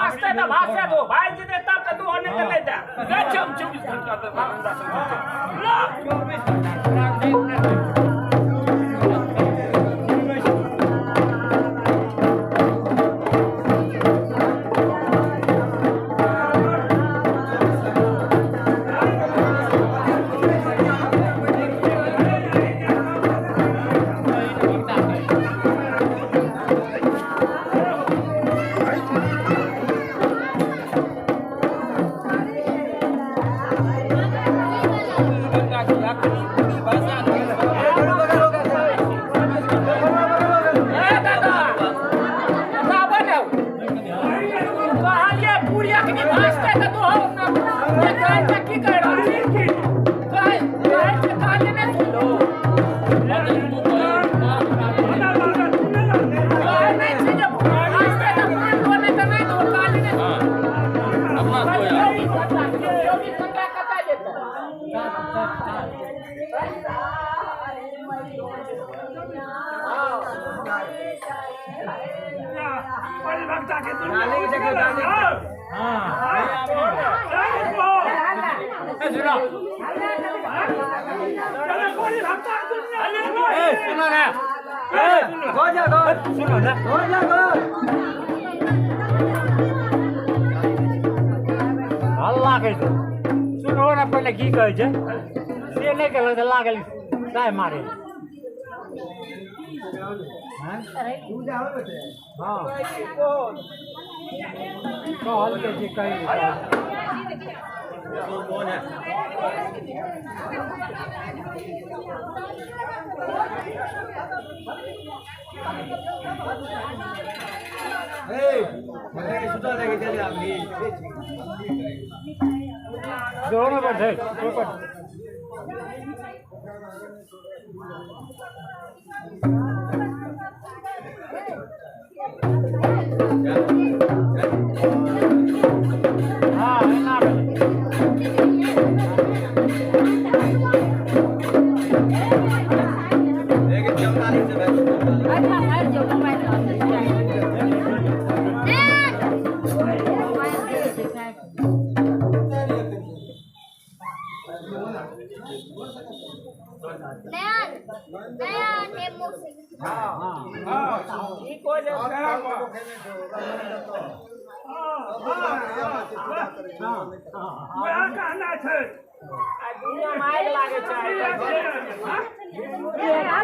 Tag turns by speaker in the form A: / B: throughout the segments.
A: भासते तो भाषे दो भाई जी देता तो दो होने के ले जा गजब 24 घंटा तो बारंदा से 24 घंटा
B: हल्ला कैसे सुनो ना पहले की कहे छे से नहीं कहले त लागल काय मारे हां हां कहल के जे कही कौन है दोनों बैठे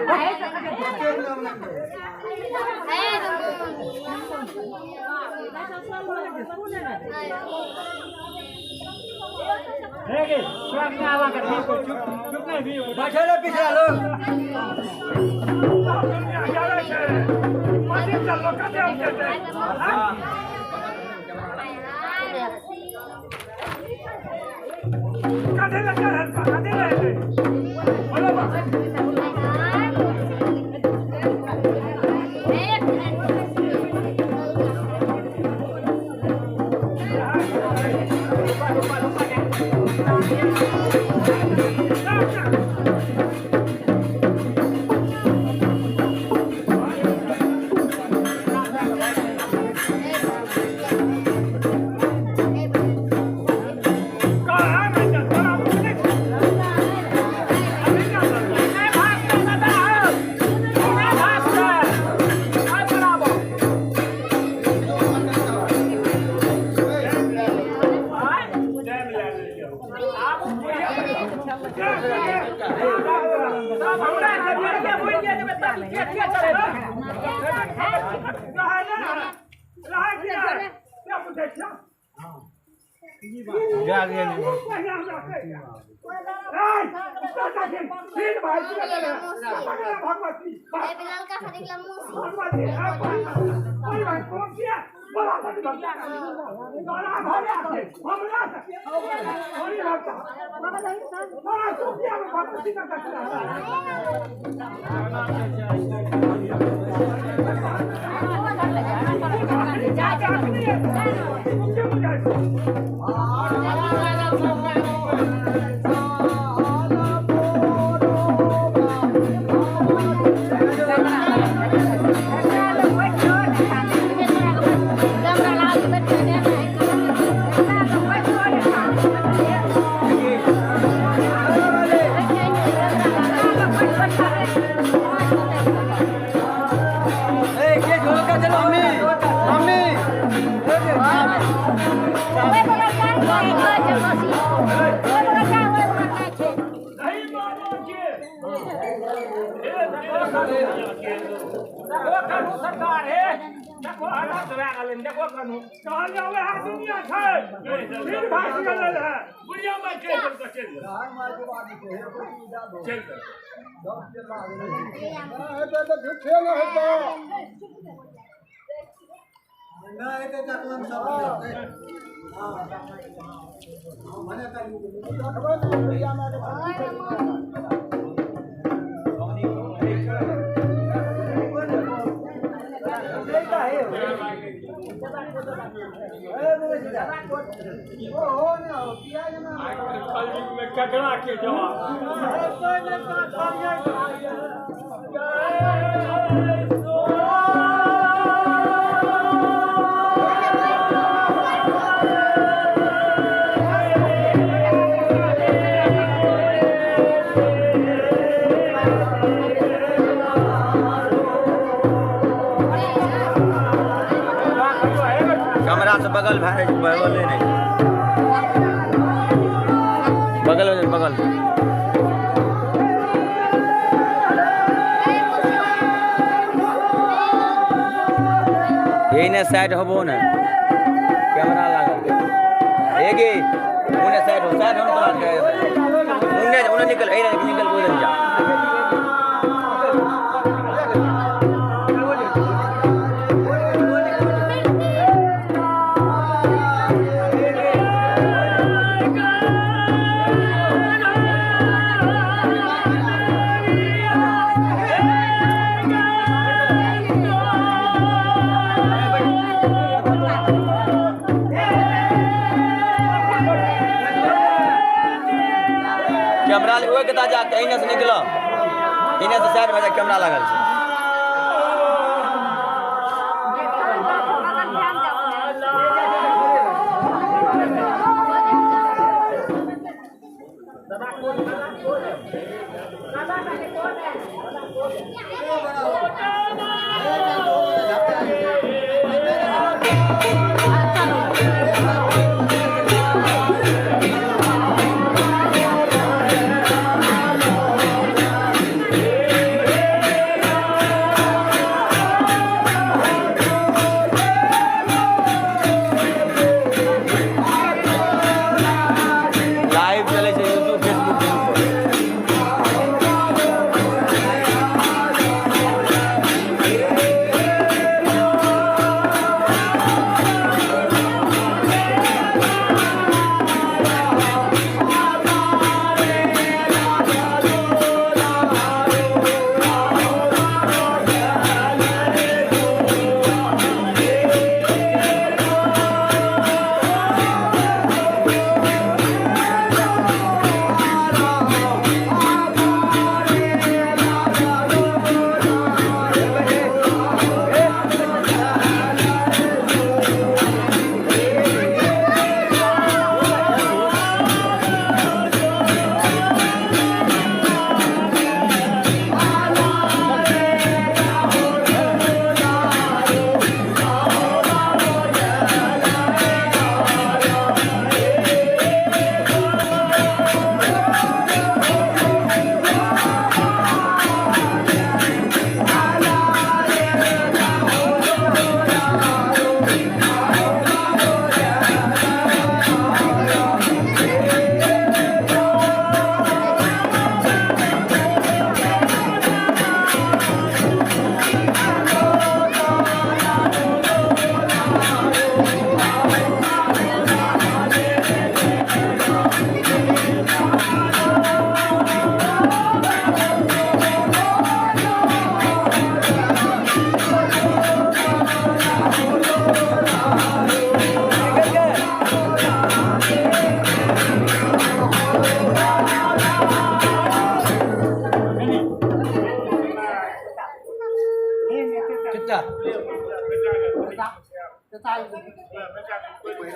C: Hãy subscribe cho kênh Ghiền Mì Gõ để không bỏ lỡ
A: देखो कानून सरकार है देखो आना चला गलन देखो कानून चल जाओ है दुनिया है फिर भाषी गलन है बुढ़िया में चल चल ककड़ा के
C: कैमरा से बगल भाई बगल नहीं बगल यही ने साइड होबो ना कैमरा लागल एगे उन्हें साइड हो तो बात करे उन्हें निकल कोई नहीं जा कैमरा ओए कता जा इने से निकलो इने से साइड में कैमरा लागल छै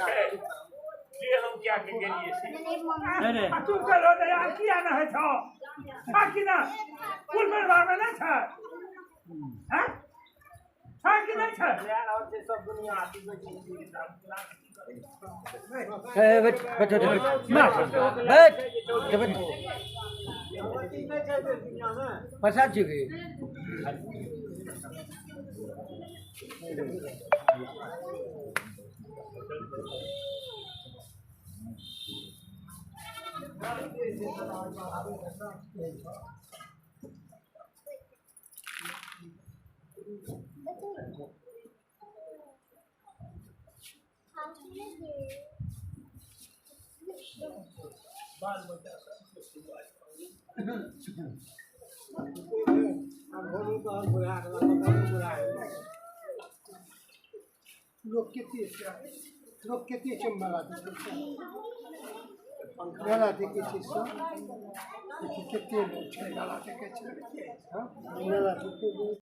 A: ये हम क्या के लिए नहीं तू करो तो यार किया ना है छो बाकी ना कुल परिवार में ना था हैं था कि नहीं था यार और से सब दुनिया आती
C: ए बैठ प्रसाद जी के
D: लोक किती चंबा गलाते किसी सो कितने गलाते कैसे हाँ गलाते